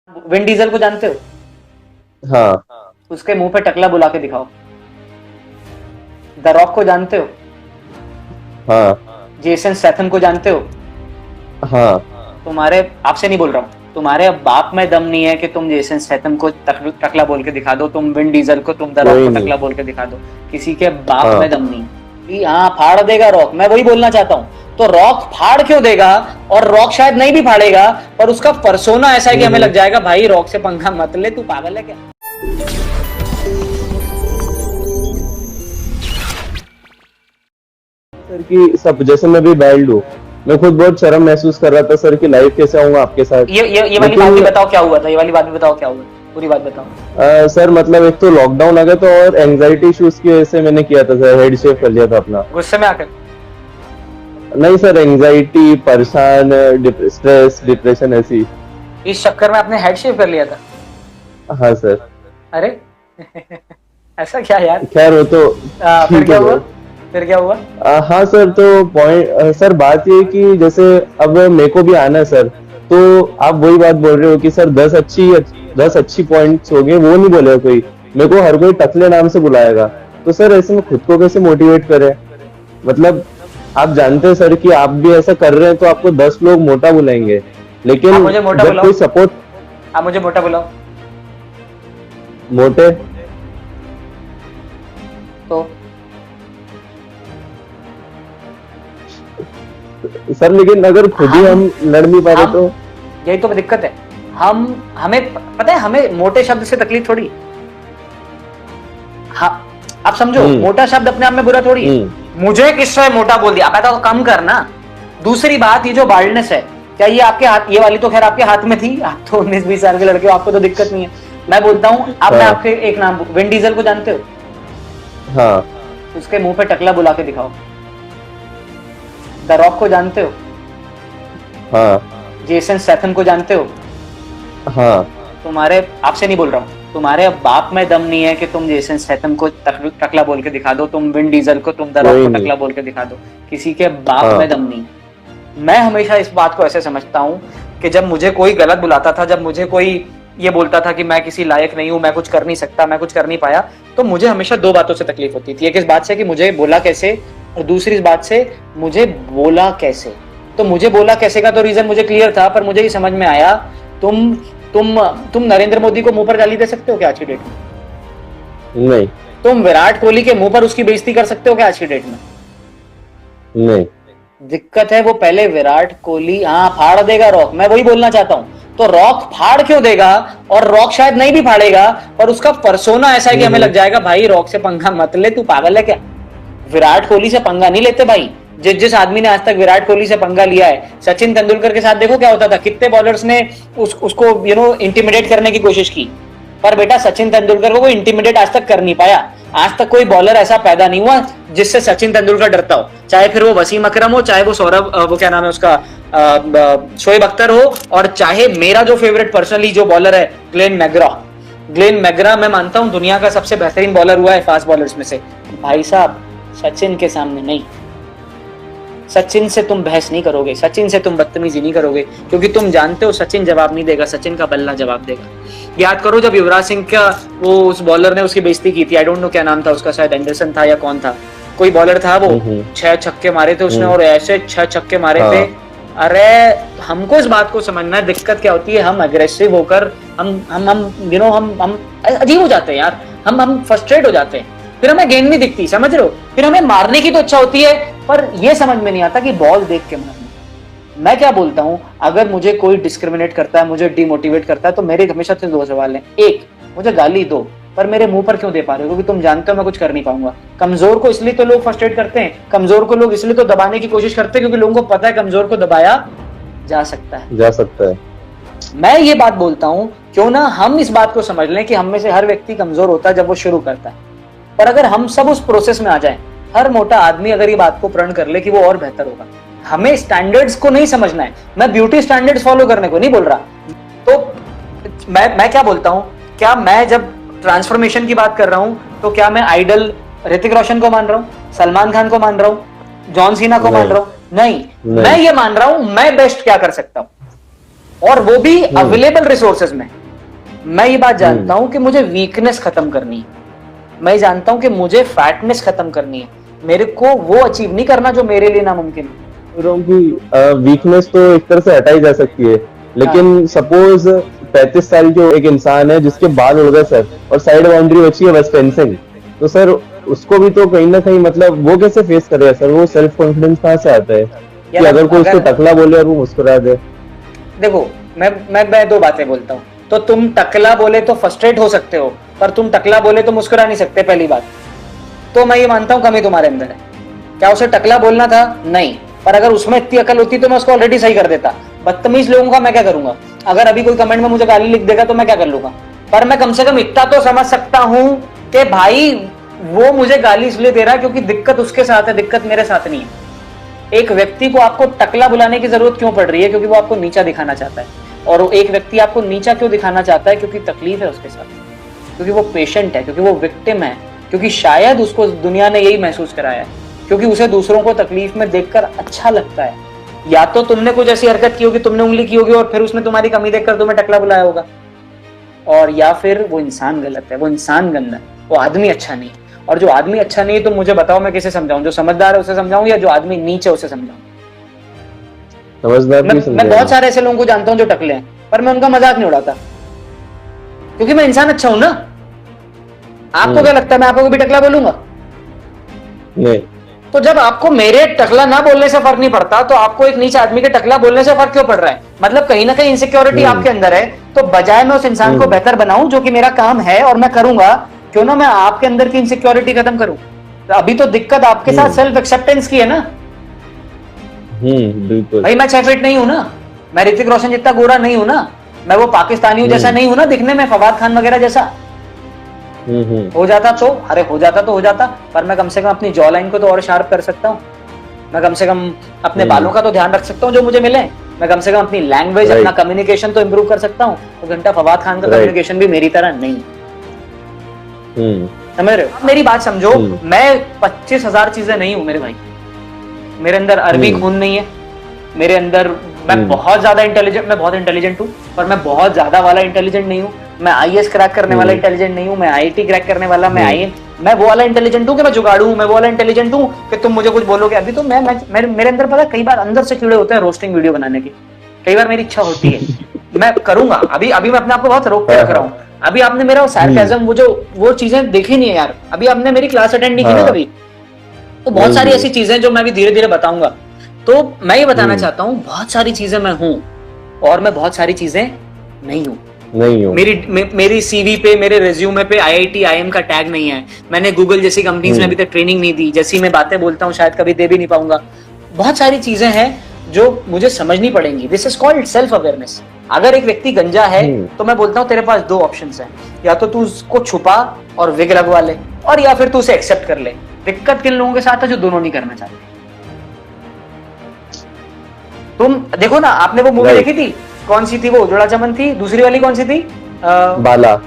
Vin Diesel को जानते हो? हाँ। उसके मुंह पे टकला बुला के दिखाओ। द रॉक को जानते हो? हाँ। जेसन स्टैथम को जानते हो? हाँ। तुम्हारे आपसे नहीं बोल रहा हूँ, तुम्हारे बाप में दम नहीं है कि तुम जेसन स्टैथम को टकला बोल के दिखा दो, तुम विन डीजल को, तुम द रॉक कोई को नहीं। टकला बोल के दिखा दो। किसी के बाप हाँ। में दम नहीं कि हाँ फाड़ देगा रॉक। मैं वही बोलना चाहता हूँ, तो रॉक फाड़ क्यों देगा? और रॉक शायद नहीं भी फाड़ेगा, पर उसका परसोना ऐसा है कि हमें लग जाएगा भाई रॉक से पंगा मत ले, तू पागल है क्या? सर की सब जैसे मैं भी बैल्ड हूँ, मैं खुद बहुत शर्म महसूस कर रहा था सर कि लाइव कैसे आऊंगा आपके साथ। ये वाली बात भी बताओ क्या हुआ था, ये वाली बात भी बताओ क्या हुआ, पूरी बात बताओ। सर मतलब एक तो लॉकडाउन आ गया तो और एंजाइटी इश्यूज की वजह से मैंने किया था सर, हेड शेव कर लिया था अपना। गुस्से में आकर? नहीं सर, एंजाइटी, परेशान, स्ट्रेस, डिप्रेशन ऐसी। इस चक्कर में आपने हेड शेव कर लिया था? हाँ सर। अरे ऐसा क्या यार? खैर वो तो फिर ठीक क्या है हुआ? सर। फिर क्या हुआ? हाँ सर, तो पॉइंट सर बात ये कि जैसे अब मेरे को भी आना है सर, तो आप वही बात बोल रहे हो कि सर 10 अच्छी पॉइंट्स हो गए, वो नहीं बोलेगा कोई, मेरे को हर कोई टकले नाम से बुलाएगा। तो सर ऐसे में खुद को कैसे मोटिवेट करें? मतलब आप जानते हैं सर कि आप भी ऐसा कर रहे हैं तो आपको 10 लोग मोटा बुलाएंगे, लेकिन आप मुझे मोटा जब बुलाओ। कोई सपोर्ट। आप मुझे मोटा बुलाओ मोटे तो। सर, लेकिन अगर खुद ही हम लड़ नहीं पा रहे तो यही तो दिक्कत है। हमें पता है, हमें मोटे शब्द से तकलीफ थोड़ी। हाँ, आप समझो, मोटा शब्द अपने आप में बुरा थोड़ी है। मुझे किससे मोटा बोल दिया, आप तो कम करना। दूसरी बात, ये जो बाल्डनेस है, क्या ये आपके हाथ, ये वाली तो खैर आपके हाथ में थी, आप तो 19-20 साल के लड़के हो, आपको तो दिक्कत नहीं है। मैं बोलता हूँ, अब मैं आपके एक नाम, विन डीजल को जानते हो? हाँ। उसके मुंह पे टकला बुला के दिखाओ। द रॉक को जानते हो? हाँ। जेसन स्टैथम को जानते हो? हाँ। तुम्हारे आपसे नहीं बोल रहा हूँ, तुम्हारे बाप में दम नहीं है कि तुम जेसन स्टैथम को टकला बोल के दिखा दो, तुम विन डीजल को, तुम द रॉक को टकला बोल के दिखा दो। किसी के बाप में दम नहीं। मैं हमेशा इस बात को ऐसे समझता हूँ कि जब मुझे कोई गलत बुलाता था, जब मुझे कोई ये बोलता था कि मैं किसी लायक नहीं हूं, मैं कुछ कर नहीं सकता, मैं कुछ कर नहीं पाया, तो मुझे हमेशा दो बातों से तकलीफ होती थी। एक इस बात से कि मुझे बोला कैसे, और दूसरी इस बात से मुझे बोला कैसे। तो मुझे बोला कैसे का तो रीजन मुझे क्लियर था, पर मुझे ये समझ में आया, तुम नरेंद्र मोदी को मुंह पर गाली दे सकते हो क्या आज की डेट में? नहीं। तुम विराट कोहली के मुंह पर उसकी बेइज्जती कर सकते हो क्या आज की डेट में? नहीं। दिक्कत है वो पहले विराट कोहली हाँ फाड़ देगा रॉक, मैं वही बोलना चाहता हूं, तो रॉक फाड़ क्यों देगा? और रॉक शायद नहीं भी फाड़ेगा, पर उसका परसोना ऐसा है कि हमें लग जाएगा भाई रॉक से पंगा मत ले, तू पागल है क्या? विराट कोहली से पंगा नहीं लेते भाई। जिस आदमी ने आज तक विराट कोहली से पंगा लिया है, सचिन तेंदुलकर के साथ देखो क्या होता था, कितने बॉलर्स ने उसको इंटिमिडेट करने की कोशिश की, पर बेटा सचिन तेंदुलकर को कोई इंटिमिडेट आज तक कर नहीं पाया। आज तक कोई बॉलर ऐसा पैदा नहीं हुआ जिससे सचिन तेंदुलकर डरता हो, चाहे फिर वो वसीम अकरम हो, चाहे वो सौरभ, वो क्या नाम है उसका, शोएब अख्तर हो, और चाहे मेरा जो फेवरेट पर्सनली जो बॉलर है ग्लेन मैग्रा, मैं मानता हूं दुनिया का सबसे बेहतरीन बॉलर हुआ है फास्ट बॉलर्स में से। भाई साहब, सचिन के सामने नहीं। सचिन से तुम बहस नहीं करोगे, सचिन से तुम बदतमीजी नहीं करोगे, क्योंकि तुम जानते हो सचिन जवाब नहीं देगा, सचिन का बल्ला जवाब देगा। याद करो जब युवराज सिंह का वो उस बॉलर ने उसकी बेइज्जती की थी, आई डोंट नो क्या नाम था उसका, शायद एंडरसन था या कौन था, कोई बॉलर था, वो 6 छक्के मारे थे उसने, और ऐसे 6 छक्के मारे थे। अरे हमको इस बात को समझना है, दिक्कत क्या होती है, हम अग्रेसिव होकर हम अजीब हो जाते हैं यार, हम फ्रस्ट्रेट हो जाते हैं, फिर हमें गेंद नहीं दिखती, समझ रहे हो, फिर हमें मारने की तो इच्छा होती है, पर यह समझ में नहीं आता कि बॉल देख के मारना। मैं क्या बोलता हूं, अगर मुझे कोई डिस्क्रिमिनेट करता है, मुझे डिमोटिवेट करता है, तो मेरे हमेशा से दो सवाल हैं। एक, मुझे गाली दो, पर मेरे मुंह पर क्यों दे पा रहे हो? क्योंकि तुम जानते हो मैं कुछ कर नहीं पाऊंगा। कमजोर को इसलिए तो लोग फ्रस्ट्रेट करते हैं, कमजोर को लोग इसलिए तो दबाने की कोशिश करते हैं क्योंकि लोगों को पता है कमजोर को दबाया जा सकता है। मैं ये बात बोलता हूं, क्यों ना हम इस बात को समझ लें कि हम में से हर व्यक्ति कमजोर होता है जब वो शुरू करता है, पर अगर हम सब उस प्रोसेस में आ जाएं, हर मोटा आदमी अगर ये बात को प्रण कर ले कि वो और बेहतर होगा। हमें स्टैंडर्ड्स को नहीं समझना है, मैं ब्यूटी स्टैंडर्ड्स फॉलो करने को नहीं बोल रहा। तो मैं क्या बोलता हूं, क्या मैं जब ट्रांसफॉर्मेशन की बात कर रहा हूं, तो क्या मैं आइडल ऋतिक रोशन को मान रहा हूं, सलमान खान को मान रहा हूं, जॉन सीना को मान रहा हूं? नहीं, मैं ये मान रहा हूं मैं बेस्ट क्या कर सकता हूं। और वो भी अवेलेबल रिसोर्सेज में। मैं ये बात जानता हूं कि मुझे वीकनेस खत्म करनी है, मैं जानता हूं कि मुझे फैटनेस खत्म करनी है, मेरे को वो अचीव नहीं करना जो मेरे लिए नामुमकिन है। वीकनेस तो एक तरह से हटाई जा सकती है, लेकिन सपोज 35 साल जो एक इंसान है जिसके बाल उड़ गए सर और साइड बाउंड्री बची है बस फेंसिंग, तो सर उसको भी तो कहीं ना कहीं मतलब वो कैसे फेस करेगा सर? वो सेल्फ कॉन्फिडेंस कहाँ से आता है कि अगर कोई उसको टकला बोले और वो मुस्कुरा दे? देखो मैं दो बातें बोलता हूँ। तो तुम टकला बोले तो फ्रस्ट्रेट हो सकते हो, पर तुम टकला बोले तो मुस्कुरा नहीं सकते, पहली बात। तो मैं ये मानता हूँ कमी तुम्हारे अंदर है। क्या उसे टकला बोलना था? नहीं। पर अगर उसमें इतनी अकल होती तो मैं उसको ऑलरेडी सही कर देता। बदतमीज लोगों का मैं क्या करूंगा? अगर अभी कोई कमेंट में मुझे गाली लिख देगा तो मैं क्या कर लूंगा? पर मैं कम से कम इतना तो समझ सकता हूं कि भाई वो मुझे गाली इसलिए दे रहा है क्योंकि दिक्कत उसके साथ है, दिक्कत मेरे साथ नहीं है। एक व्यक्ति को आपको टकला बुलाने की जरूरत क्यों पड़ रही है? क्योंकि वो आपको नीचा दिखाना चाहता है। और एक व्यक्ति आपको नीचा क्यों दिखाना चाहता है? क्योंकि तकलीफ है उसके साथ, क्योंकि वो पेशेंट है, क्योंकि वो विक्टिम है, क्योंकि शायद उसको दुनिया ने यही महसूस कराया है, क्योंकि उसे दूसरों को तकलीफ में देखकर अच्छा लगता है। या तो तुमने कुछ ऐसी हरकत की होगी, तुमने उंगली की होगी और फिर उसने तुम्हारी कमी देखकर तुम्हें टकला बुलाया होगा, और या फिर वो इंसान गलत है, वो इंसान गंदा है, वो आदमी अच्छा नहीं है। और जो आदमी अच्छा नहीं है तो मुझे बताओ मैं किसे समझाऊं? जो समझदार है उसे समझाऊं या जो आदमी नीच है उसे समझाऊं? समझदार मैं बहुत सारे ऐसे लोगों को जानता हूं जो टकले हैं, पर मैं उनका मजाक नहीं उड़ाता क्योंकि मैं इंसान अच्छा हूं ना। आपको क्या लगता है मैं आपको कभी टकला बोलूंगा? नहीं। तो जब आपको मेरे टकला ना बोलने से फर्क नहीं पड़ता तो आपको एक नीच आदमी के टकला बोलने से फर्क क्यों पड़ रहा है? मतलब कहीं ना कहीं इनसिक्योरिटी आपके अंदर है। तो बजाय मैं उस इंसान को बेहतर बनाऊं, जो कि मेरा काम है और मैं करूंगा, क्यों ना मैं आपके अंदर की इनसिक्योरिटी खत्म करूं? तो अभी तो दिक्कत आपके साथ सेल्फ एक्सेप्टेंस की है ना। बिल्कुल भाई मैं 6 फीट नहीं हूं ना, मैं ऋतिक रोशन जितना गोरा नहीं हूं ना, मैं वो पाकिस्तानी जैसा नहीं हूं ना दिखने में, फवाद खान वगैरह जैसा। हो जाता तो हो जाता, पर मैं कम से कम अपनी जॉ लाइन को तो और शार्प कर सकता हूँ। मैं कम से कम अपने बालों का तो ध्यान रख सकता हूँ जो मुझे मिले। मैं कम से कम अपनी लैंग्वेज, अपना कम्युनिकेशन तो इंप्रूव कर सकता हूँ। तो घंटा फवाद खान का कम्युनिकेशन भी मेरी तरह नहीं है। समझ रहे हो? मेरी बात समझो। मैं 25,000 चीजें नहीं हूं मेरे भाई। मेरे अंदर अरबी खून नहीं है, मेरे अंदर मैं बहुत ज्यादा इंटेलिजेंट, मैं बहुत इंटेलिजेंट हूं, पर मैं बहुत ज्यादा वाला इंटेलिजेंट नहीं हूं। मैं आईएएस क्रैक करने वाला इंटेलिजेंट नहीं हूं, मैं आईआईटी क्रैक करने वाला, मैं वो वाला इंटेलिजेंट हूं कि मैं जुगाड़ू हूं, मैं वो वाला इंटेलिजेंट हूं कि तुम मुझे कुछ बोलोगे। अभी तो मेरे अंदर पता है कई बार अंदर से कीड़े होते हैं रोस्टिंग वीडियो बनाने की। कई बार मेरी इच्छा होती है, मैं करूंगा। अभी मैं अपने आप को बहुत रोक के रख रहा हूँ। अभी आपने मेरा सार्केज्म, वो चीजें देखी नहीं है यार। अभी आपने मेरी क्लास अटेंड नहीं की ना कभी। तो बहुत सारी ऐसी चीजें जो मैं भी धीरे धीरे बताऊंगा। तो मैं ये बताना चाहता हूँ, बहुत सारी चीजें मैं हूं और मैं बहुत सारी चीजें नहीं हूं। मेरी सीवी पे, मेरे रिज्यूमे पे आईआईटी आईएम का टैग नहीं है। मैंने गूगल जैसी कंपनीज में अभी तक ट्रेनिंग नहीं दी। जैसी मैं बातें बोलता हूँ शायद कभी दे भी नहीं पाऊंगा। बहुत सारी चीजें हैं जो मुझे समझनी पड़ेंगी। This is called self awareness. अगर एक व्यक्ति गंजा है तो मैं बोलता हूँ तेरे पास 2 ऑप्शंस हैं, या तो तू उसको छुपा और विग लगवा ले, और या फिर तू उसे एक्सेप्ट कर ले। दिक्कत किन लोगों के साथ है जो दोनों नहीं करना चाहते। तुम देखो ना, आपने वो मूवी देखी थी, कौन सी थी वो? उजड़ा चमन थी, दूसरी वाली कौन सी थी? बाला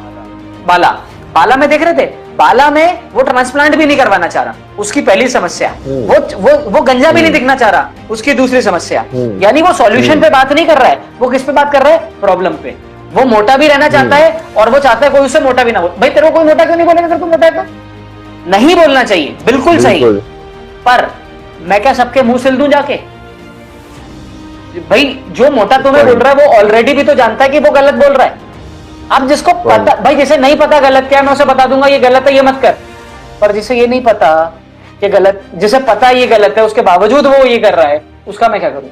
में देख रहे थे। बाला में वो ट्रांसप्लांट भी नहीं करवाना चाह रहा, उसकी पहली समस्या। वो गंजा भी नहीं दिखना चाह रहा, उसकी दूसरी समस्या। यानी वो सॉल्यूशन पे बात नहीं कर रहा है, वो किस पे बात कर रहा है? प्रॉब्लम पे। वो मोटा भी रहना चाहता है और वो चाहता है कोई उससे मोटा भी ना बोले। भाई तेरे को कोई मोटा क्यों नहीं बोलेगा अगर तू मोटा है तो? नहीं बोलना चाहिए, बिल्कुल सही। पर मैं क्या सबके मुंह सिल दूं जाके? भाई जो मोटा तुम्हें बोल रहा है वो ऑलरेडी भी तो जानता है कि वो गलत बोल रहा है। अब जिसको पता, भाई जिसे नहीं पता गलत क्या है, मैं उसे बता दूंगा ये गलत है, ये मत कर। पर जिसे ये नहीं पता कि गलत, जिसे पता ये गलत है उसके बावजूद वो ये कर रहा है, उसका मैं क्या करूं?